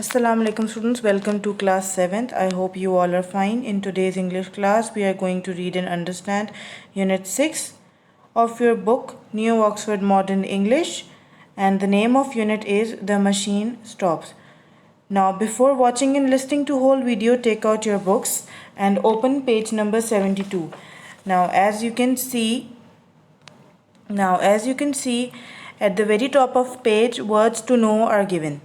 Assalamu alaikum students, welcome to class 7th. I hope you all are fine. In today's English class, we are going to read and understand Unit 6 of your book, New Oxford Modern English, and the name of unit is The Machine Stops. Now, before watching and listening to whole video, take out your books and open page number 72. Now, as you can see, at the very top of page, words to know are given.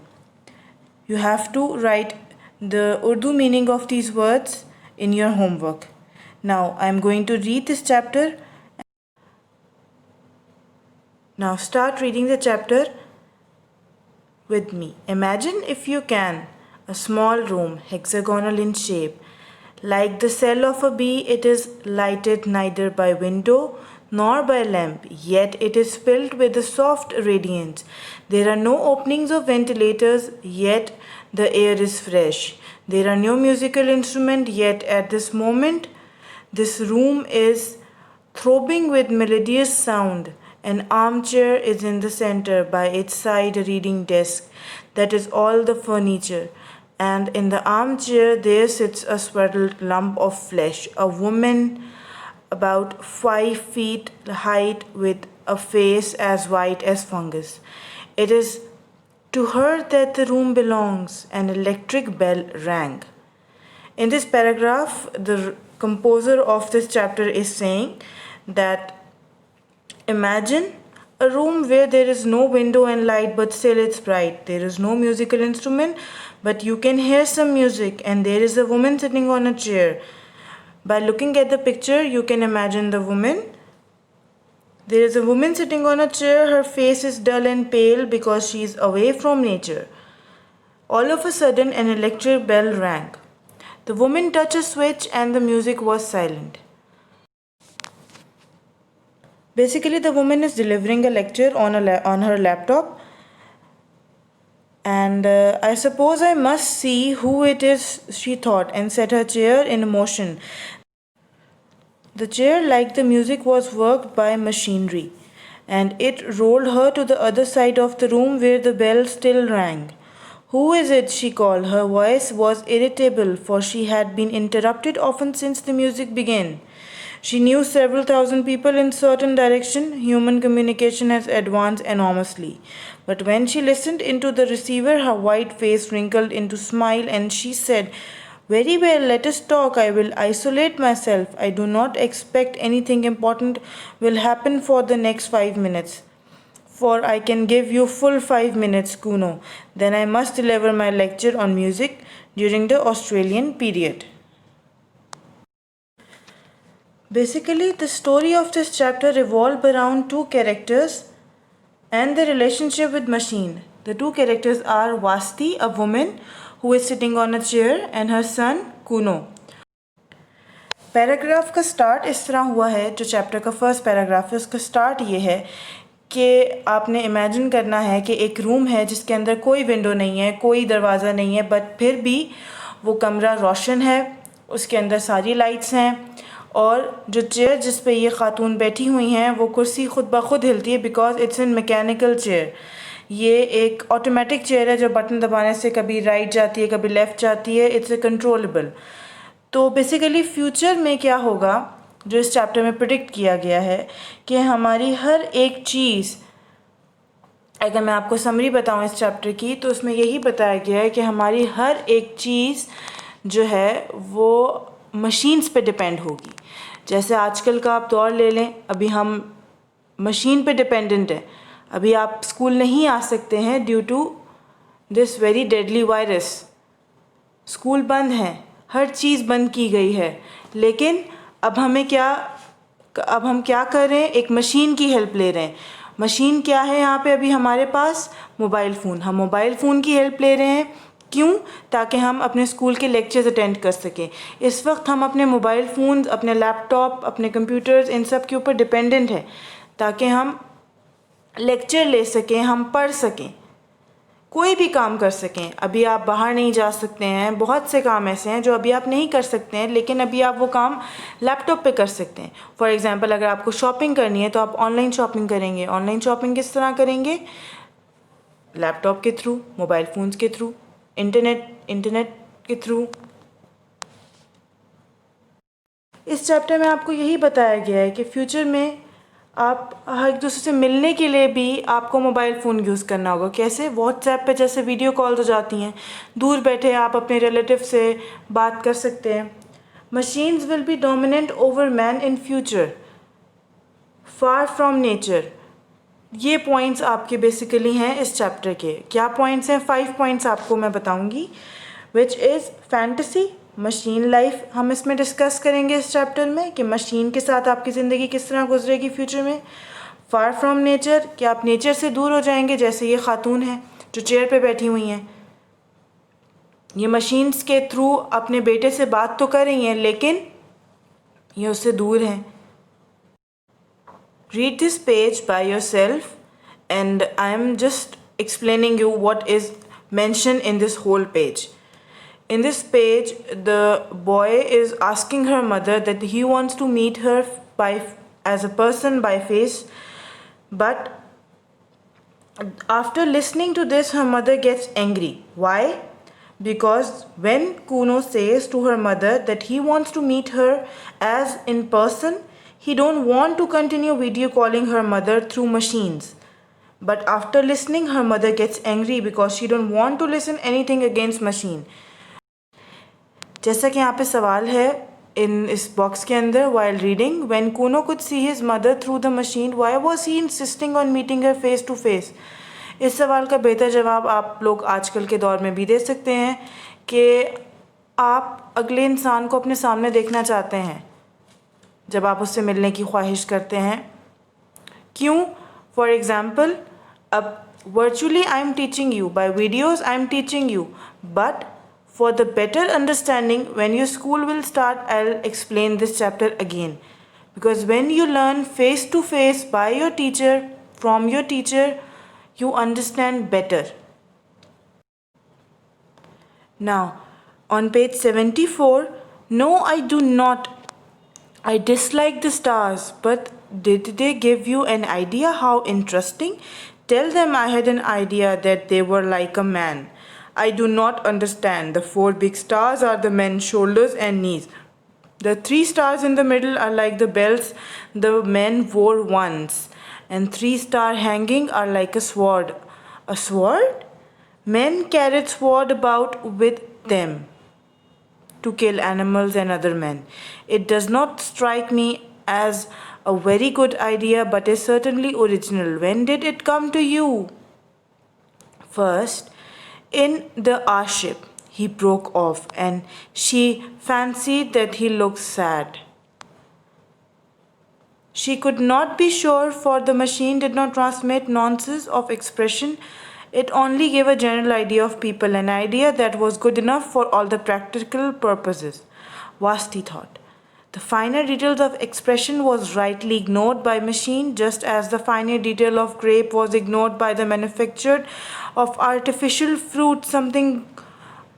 You have to write the Urdu meaning of these words in your homework. Now, I am going to read this chapter. Now, start reading the chapter with me. Imagine, if you can, a small room, hexagonal in shape. Like the cell of a bee, it is lighted neither by window nor by lamp, yet it is filled with a soft radiance. There are no openings of ventilators, yet the air is fresh. There are no musical instruments, yet at this moment this room is throbbing with melodious sound. An armchair is in the center, by its side a reading desk. That is all the furniture. And in the armchair there sits a swaddled lump of flesh, a woman about 5 feet height with a face as white as fungus. It is to her that the room belongs. An electric bell rang. In this paragraph, the composer of this chapter is saying that imagine a room where there is no window and light, but still it's bright. There is no musical instrument, but you can hear some music, and there is a woman sitting on a chair. By looking at the picture, you can imagine the woman. There is a woman sitting on a chair. Her face is dull and pale because she is away from nature. All of a sudden, an electric bell rang. The woman touched a switch and the music was silent. Basically, the woman is delivering a lecture on her laptop. And I suppose I must see who it is, she thought, and set her chair in motion. The chair, like the music, was worked by machinery, and it rolled her to the other side of the room where the bell still rang. Who is it? She called. Her voice was irritable, for she had been interrupted often since the music began. She knew several thousand people in certain direction. Human communication has advanced enormously. But when she listened into the receiver, her white face wrinkled into smile, and she said, "Very well, let us talk. I will isolate myself. I do not expect anything important will happen for the next 5 minutes. For I can give you full 5 minutes, Kuno. Then I must deliver my lecture on music during the Australian period." Basically, the story of this chapter revolves around two characters and their relationship with machine. The two characters are Vasti, a woman who is sitting on a chair, and her son Kuno. Paragraph का start इस तरह हुआ है, जो chapter का first paragraph है उसका start ये है कि आपने इमेजिन करना है कि एक रूम है जिसके अंदर कोई विंडो नहीं है, कोई दरवाज़ा नहीं है, बट फिर भी वो कमरा रोशन है, उसके अंदर सारी लाइट्स हैं, और जो चेयर जिस पे ये ख़ातून बैठी हुई हैं वो कुर्सी ख़ुद ब खुद हिलती है, because it's an mechanical chair. ये एक ऑटोमेटिक चेयर है जो बटन दबाने से कभी राइट जाती है, कभी लेफ़्ट जाती है. It's a controllable. तो बेसिकली फ्यूचर में क्या होगा, जो इस चैप्टर में प्रिडिक्ट किया गया है कि हमारी हर एक चीज़, अगर मैं आपको समरी बताऊं इस चैप्टर की, तो उसमें यही बताया गया है कि हमारी हर एक चीज़ जो है वो मशीन्स पे डिपेंड होगी. जैसे आजकल का आप दौर ले लें, अभी हम मशीन पे डिपेंडेंट हैं. अभी आप स्कूल नहीं आ सकते हैं due to this very deadly virus. School बंद हैं, हर चीज़ बंद की गई है. लेकिन अब हम क्या कर रहे हैं, एक मशीन की हेल्प ले रहे हैं. मशीन क्या है यहाँ पे अभी हमारे पास? Mobile phone. हम मोबाइल फ़ोन की हेल्प ले रहे हैं. क्यों? ताकि हम अपने स्कूल के लेक्चर्स अटेंड कर सकें. इस वक्त हम अपने मोबाइल फ़ोन, अपने लैपटॉप, अपने कंप्यूटर्स, इन सब के ऊपर डिपेंडेंट हैं ताकि हम लेक्चर ले सकें, हम पढ़ सकें, कोई भी काम कर सकें. अभी आप बाहर नहीं जा सकते हैं, बहुत से काम ऐसे हैं जो अभी आप नहीं कर सकते हैं, लेकिन अभी आप वो काम लैपटॉप पे कर सकते हैं. फॉर एग्ज़ाम्पल, अगर आपको शॉपिंग करनी है तो आप ऑनलाइन शॉपिंग करेंगे. ऑनलाइन शॉपिंग किस तरह करेंगे? लैपटॉप के थ्रू, मोबाइल फ़ोन्स के थ्रू. इंटरनेट के थ्रू। इस चैप्टर में आपको यही बताया गया है कि फ्यूचर में आप एक दूसरे से मिलने के लिए भी आपको मोबाइल फ़ोन यूज़ करना होगा। कैसे? व्हाट्सएप पे जैसे वीडियो कॉल्स हो जाती हैं, दूर बैठे आप अपने रिलेटिव से बात कर सकते हैं। Machines will be dominant over man in future, far from nature. ये पॉइंट्स आपके बेसिकली हैं इस चैप्टर के। क्या पॉइंट्स हैं? 5 पॉइंट्स आपको मैं बताऊंगी, which is fantasy, machine life हम इसमें डिस्कस करेंगे इस चैप्टर में कि मशीन के साथ आपकी ज़िंदगी किस तरह गुजरेगी फ्यूचर में। फार फ्रॉम नेचर, कि आप नेचर से दूर हो जाएंगे, जैसे ये खातून हैं जो चेयर पे बैठी हुई हैं, ये मशीन्स के थ्रू अपने बेटे से बात तो कर रही हैं लेकिन ये उससे दूर हैं। Read this page by yourself and I am just explaining you what is mentioned in this whole page. In this page, the boy is asking her mother that he wants to meet her as a person by face, but after listening to this, her mother gets angry. Why? Because when Kuno says to her mother that he wants to meet her as in person, he don't want to continue video calling her mother through machines. But after listening, her mother gets angry because she don't want to listen anything against machine. जैसा कि यहाँ पे सवाल है इन इस box के अंदर, while reading, when Kuno could see his mother through the machine, why was he insisting on meeting her face to face? इस सवाल का बेहतर जवाब आप लोग आजकल के दौर में भी दे सकते हैं कि आप अगले इंसान को अपने सामने देखना चाहते हैं जब आप उससे मिलने की ख्वाहिश करते हैं। क्यों? फॉर एग्ज़ाम्पल, अब virtually I am teaching you, by videos I am teaching you, but for the better understanding, when your school will start, I'll explain this chapter again. Because when you learn face to face by your teacher, from your teacher, you understand better. Now, on page 74, no, I do not. I dislike the stars, but did they give you an idea how interesting? Tell them I had an idea that they were like a man. I do not understand. The 4 big stars are the men's shoulders and knees. The 3 stars in the middle are like the belts the men wore once. And 3 stars hanging are like a sword. A sword? Men carried sword about with them to kill animals and other men. It does not strike me as a very good idea, but is certainly original. When did it come to you? First, in the airship, he broke off, and she fancied that he looked sad. She could not be sure, for the machine did not transmit nuances of expression. It only gave a general idea of people, an idea that was good enough for all the practical purposes. Vasti thought. The finer details of expression was rightly ignored by machine, just as the finer detail of grape was ignored by the manufacturer of artificial fruit. Something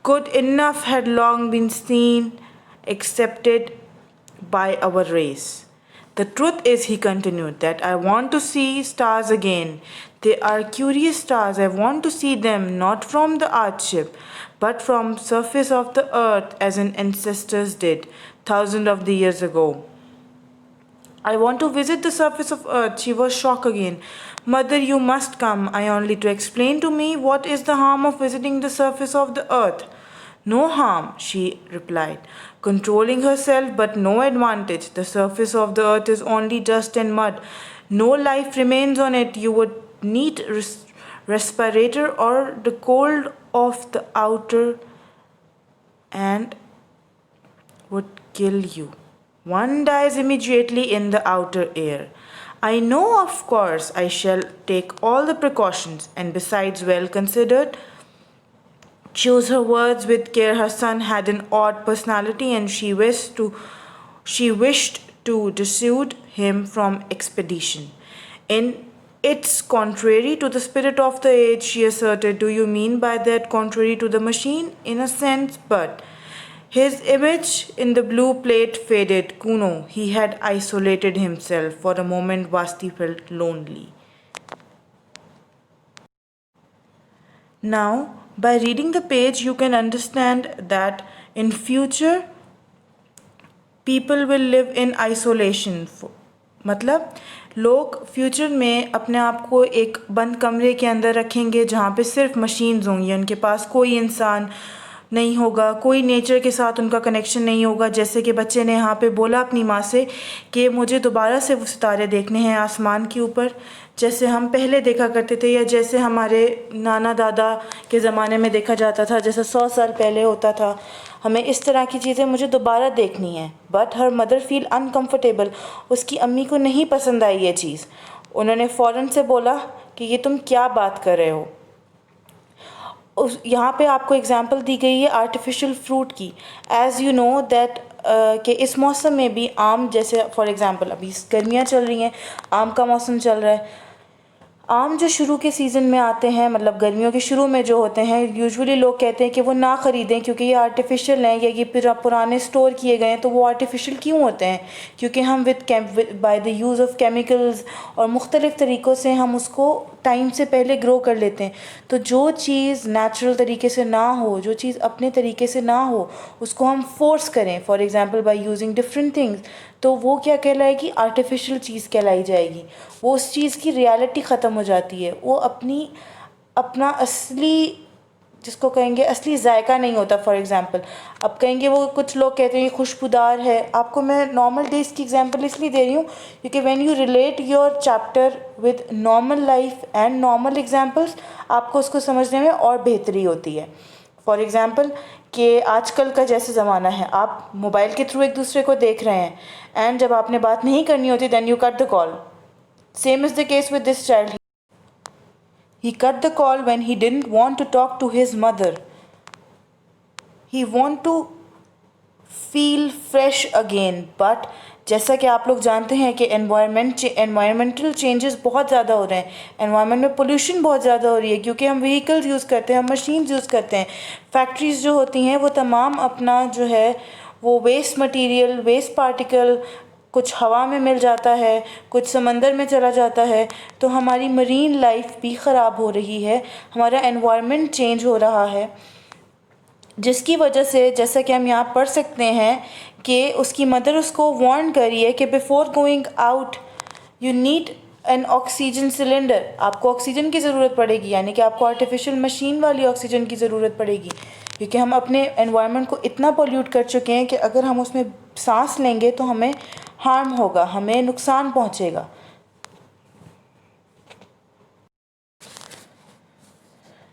good enough had long been seen, accepted by our race. The truth is, he continued, that I want to see stars again. They are curious stars. I want to see them not from the earthship, but from surface of the earth, as our ancestors did thousands of the years ago. I want to visit the surface of earth. She was shocked again. Mother, you must come. I only to explain to me what is the harm of visiting the surface of the earth. No harm, she replied, controlling herself, but no advantage. The surface of the earth is only dust and mud. No life remains on it. You would need respirator or the cold of the outer and would kill you. One dies immediately in the outer air. I know, of course, I shall take all the precautions, and besides, well considered. Choose her words with care. Her son had an odd personality, and she wished to dissuade him from expedition. It's contrary to the spirit of the age, she asserted. Do you mean by that contrary to the machine? In a sense, but his image in the blue plate faded. Kuno, he had isolated himself. For a moment, Vasti felt lonely. Now, By reading the page, you can understand that in future people will live in isolation. مطلب لوگ future میں اپنے آپ کو ایک بند کمرے کے اندر رکھیں گے جہاں پہ صرف مشینز ہوں گی، ان کے پاس کوئی انسان نہیں ہوگا، کوئی نیچر کے ساتھ ان کا کنیکشن نہیں ہوگا. جیسے کہ بچے نے یہاں پہ بولا اپنی ماں سے کہ مجھے دوبارہ سے وہ ستارے دیکھنے ہیں آسمان کے اوپر جیسے ہم پہلے دیکھا کرتے تھے، یا جیسے ہمارے نانا دادا کے زمانے میں دیکھا جاتا تھا، جیسے 100 سال پہلے ہوتا تھا. ہمیں اس طرح کی چیزیں مجھے دوبارہ دیکھنی ہیں. But her mother feel uncomfortable. اس کی امی کو نہیں پسند آئی یہ چیز. انہوں نے فوراً سے بولا کہ یہ تم کیا بات کر رہے ہو. یہاں پہ آپ کو اگزامپل دی گئی ہے آرٹیفیشل فروٹ کی. ایز یو نو دیٹ کہ اس موسم میں بھی آم، جیسے فار ایگزامپل ابھی گرمیاں چل رہی ہیں، آم کا موسم چل رہا ہے. آم جو شروع کے سیزن میں آتے ہیں، مطلب گرمیوں کے شروع میں جو ہوتے ہیں، یوزولی لوگ کہتے ہیں کہ وہ نہ خریدیں کیونکہ یہ آرٹیفیشل ہیں یا یہ پرانے اسٹور کیے گئے ہیں. تو وہ آرٹیفیشل کیوں ہوتے ہیں؟ کیونکہ ہم by the use of chemicals اور مختلف طریقوں سے ہم اس کو ٹائم سے پہلے گرو کر لیتے ہیں. تو جو چیز نیچرل طریقے سے نہ ہو، جو چیز اپنے طریقے سے نہ ہو، اس کو ہم فورس کریں، for example by using different things, تو وہ کیا کہلائے گی؟ آرٹیفیشل چیز کہلائی جائے گی. وہ اس چیز کی ریالٹی ختم ہو جاتی ہے، وہ اپنا اصلی، جس کو کہیں گے اصلی ذائقہ نہیں ہوتا. فار ایگزامپل اب کہیں گے، وہ کچھ لوگ کہتے ہیں یہ خوشبودار ہے. آپ کو میں نارمل ڈیز کی ایگزامپل اس لیے دے رہی ہوں کیونکہ when you relate your chapter with normal life and normal examples, آپ کو اس کو سمجھنے میں اور بہتری ہوتی ہے. فار ایگزامپل کہ آج کل کا جیسے زمانہ ہے، آپ موبائل کے تھرو ایک دوسرے کو دیکھ رہے ہیں، اینڈ جب آپ نے بات نہیں کرنی ہوتی then you cut the call. Same is the case with this child. He cut the call when he didn't want to talk to his mother. He want to feel fresh again. But جیسا کہ آپ لوگ جانتے ہیں کہ environmental changes بہت زیادہ ہو رہے ہیں. انوائرمنٹ میں پولیوشن بہت زیادہ ہو رہی ہے کیونکہ ہم وہیکلز یوز کرتے ہیں، ہم مشینز یوز کرتے ہیں. فیکٹریز جو ہوتی ہیں وہ تمام اپنا جو ہے وہ ویسٹ مٹیریل، ویسٹ پارٹیکل کچھ ہوا میں مل جاتا ہے، کچھ سمندر میں چلا جاتا ہے. تو ہماری مرین لائف بھی خراب ہو رہی ہے، ہمارا انوائرمنٹ چینج ہو رہا ہے، جس کی وجہ سے جیسا کہ ہم یہاں پڑھ سکتے ہیں کہ اس کی مدر اس کو وارن کری ہے کہ before going out you need an oxygen cylinder. آپ کو آکسیجن کی ضرورت پڑے گی، یعنی کہ آپ کو آرٹیفیشل مشین والی آکسیجن کی ضرورت پڑے گی کیونکہ ہم اپنے انوائرمنٹ کو اتنا پولیوٹ کر چکے ہیں کہ اگر ہم اس میں سانس لیں گے تو ہمیں ہارم ہوگا، ہمیں نقصان پہنچے گا.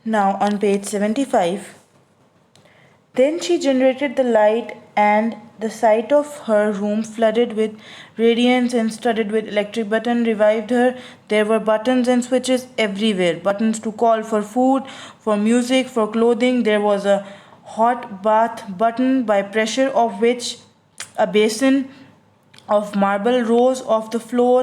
Now on page 75, then she generated the light and the sight of her room flooded with radiance and studded with electric button revived her. There were buttons and switches everywhere. Buttons to call for food, for music, for clothing. There was a hot bath button by pressure of which a basin of marble rose off the floor,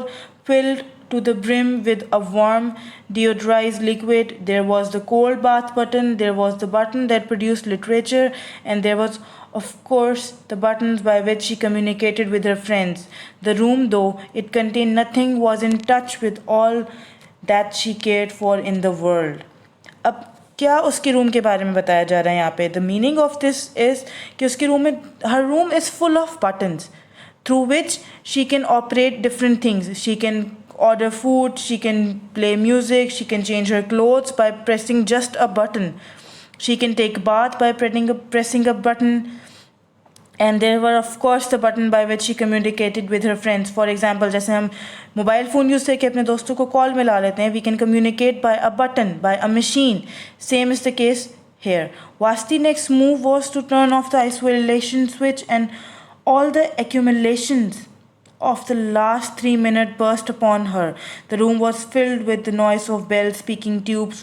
filled to the brim with a warm deodorized liquid. There was the cold bath button, there was the button that produced literature, and there was of course the buttons by which she communicated with her friends. The room, though it contained nothing, was in touch with all that she cared for in the world. اب کیا اس کے روم کے بارے میں بتایا جا رہا ہے یہاں پہ؟ The meaning of this is کہ اس کے روم میں her room is full of buttons through which she can operate different things. She can order food, she can play music, she can change her clothes by pressing just a button. She can take a bath by pressing a button. And there were of course the button by which she communicated with her friends. For example, جیسے ہم mobile phone use کر کے اپنے دوستوں کو کال ملا لیتے ہیں. We can communicate by a button, by a machine. Same is the case here. Vasti next move was to turn off the isolation switch, and all the accumulations of the last 3 minutes burst upon her. The room was filled with the noise of bells, speaking tubes.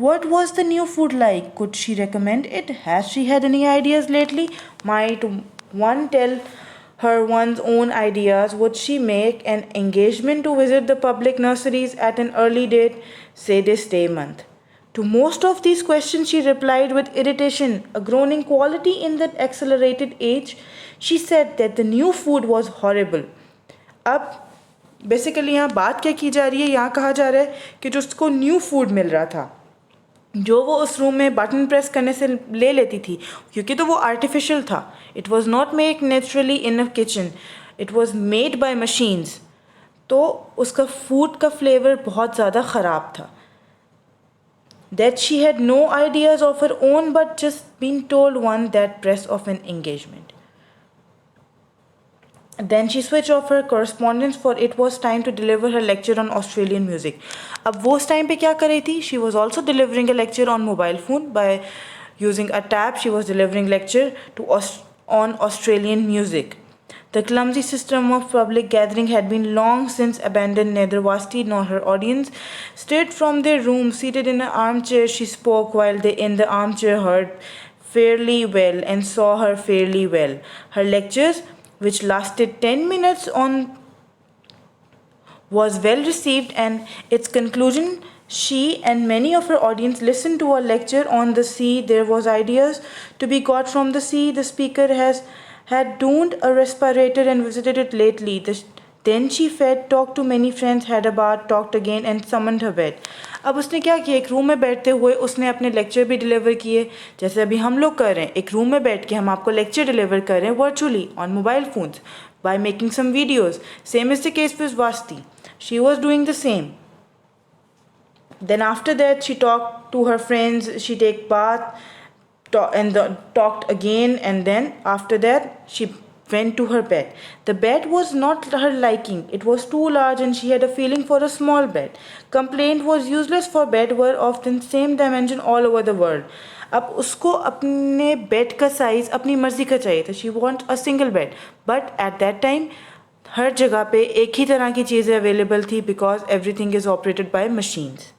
What was the new food like? Could she recommend it? Has she had any ideas lately? Might one tell her one's own ideas? Would she make an engagement to visit the public nurseries at an early date, say this day month? To most of these questions she replied with irritation, a groaning quality in that accelerated age. She said that the new food was horrible. اب basically یہاں بات کیا کی جا رہی ہے؟ یہاں کہا جا رہا ہے کہ جو اس کو نیو فوڈ مل رہا تھا جو وہ اس روم میں بٹن پریس کرنے سے لے لیتی تھی، کیونکہ تو وہ آرٹیفیشل تھا، it was not made naturally in a kitchen, it was made by machines, تو اس کا فوڈ کا فلیور بہت زیادہ خراب تھا. That she had no ideas of her own but just been told one that press of an engagement. Then she switched off her correspondence for it was time to deliver her lecture on Australian music. اب وہ اس time پہ کیا کر رہی تھی؟ She was also delivering a lecture on mobile phone by using a tab. She was delivering lecture on Australian music. The clumsy system of public gathering had been long since abandoned. Neither Vasti nor her audience stirred from their room. Seated in an armchair, she spoke while they in the armchair heard fairly well and saw her fairly well. Her lectures, which lasted 10 minutes was well received, and its conclusion, she and many of her audience listened to a lecture on the sea. There was ideas to be got from the sea. The speaker had donned a respirator and visited it lately. Then she fed, talked to many friends, had a bath, talked again, and summoned her bed. اب اس نے کیا کیا؟ ایک روم میں بیٹھتے ہوئے اس نے اپنے لیکچر بھی ڈیلیور کیے، جیسے ابھی ہم لوگ کر رہے ہیں، ایک روم میں بیٹھ کے ہم آپ کو لیکچر ڈیلیور کر رہے ہیں virtually on mobile phones by making some videos. Same is the case with Wasti. She was doing the same. Then after that, she talked to her friends, she take bath, and talked again, and then after that, she went to her bed. The bed was not her liking. It was too large and she had a feeling for a small bed. Complaint was useless for bed were often same dimension all over the world. اب اس کو اپنے bed کا size اپنی مرضی کا چاہیے تھا. She want a single bed. But at that time, ہر جگہ پہ ایک ہی طرح کی چیزیں اویلیبل تھی because every thing is operated by machines.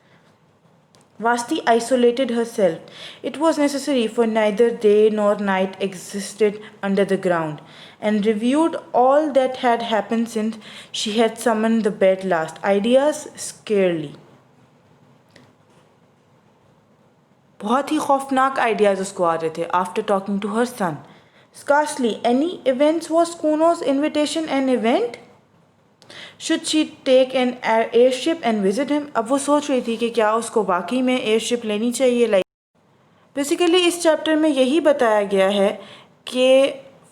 Vasti isolated herself. It was necessary, for neither day nor night existed under the ground, and reviewed all that had happened since she had summoned the bed last. Ideas scarcely. بہت ہی خوفناک ideas اس کو آ رہے تھے. After talking to her son. Scarcely any events. Was Kuno's invitation an event? Should she take an airship and visit him? اب وہ سوچ رہی تھی کہ کیا اس کو واقعی میں ایئر شپ لینی چاہیے. بیسیکلی اس چیپٹر میں یہی بتایا گیا ہے کہ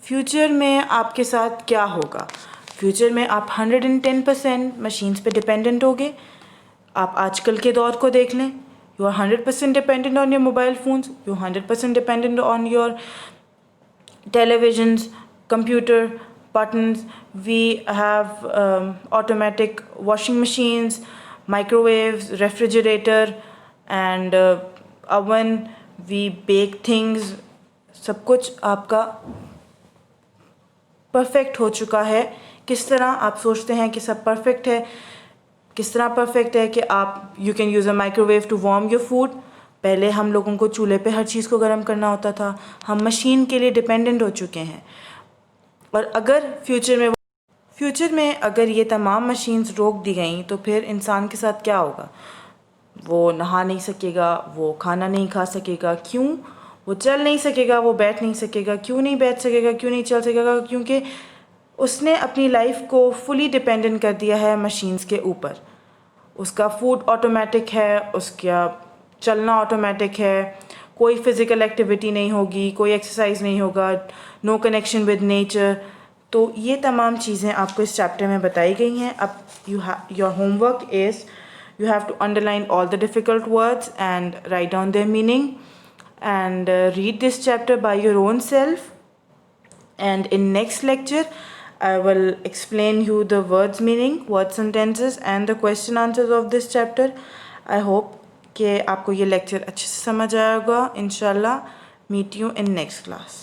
فیوچر میں آپ کے ساتھ کیا ہوگا. فیوچر میں آپ 110% مشینس پہ ڈپینڈنٹ ہوگے. آپ آج کل کے دور کو دیکھ لیں. You are 100% dependent on your mobile phones. You 100% dependent on your televisions, computer, buttons. We have automatic washing machines, microwaves, refrigerator, and oven. We bake things. سب کچھ آپ کا پرفیکٹ ہو چکا ہے. کس طرح آپ سوچتے ہیں کہ سب پرفیکٹ ہے؟ کس طرح پرفیکٹ ہے کہ آپ you can use a microwave to warm your food. پہلے ہم لوگوں کو چولہے پہ ہر چیز کو گرم کرنا ہوتا تھا. ہم مشین کے لیے ڈپینڈنٹ ہو چکے ہیں. اور اگر فیوچر میں اگر یہ تمام مشینز روک دی گئیں تو پھر انسان کے ساتھ کیا ہوگا؟ وہ نہا نہیں سکے گا، وہ کھانا نہیں کھا سکے گا. کیوں؟ وہ چل نہیں سکے گا، وہ بیٹھ نہیں سکے گا. کیوں نہیں بیٹھ سکے گا، کیوں نہیں چل سکے گا؟ کیونکہ اس نے اپنی لائف کو فلی ڈپینڈنٹ کر دیا ہے مشینز کے اوپر. اس کا فوڈ آٹومیٹک ہے، اس کا چلنا آٹومیٹک ہے، کوئی فزیکل ایکٹیویٹی نہیں ہوگی، کوئی ایکسرسائز نہیں ہوگا، نو کنیکشن ود نیچر. تو یہ تمام چیزیں آپ کو اس چیپٹر میں بتائی گئی ہیں. اب your homework is you have to underline all the difficult words and write down their meaning and read this chapter by your own self. And in next lecture I will explain you the words meaning, word sentences and the question answers of this chapter. I hope کہ آپ کو یہ lecture اچھے سے سمجھ آئے گا. انشاءاللہ meet you in next class.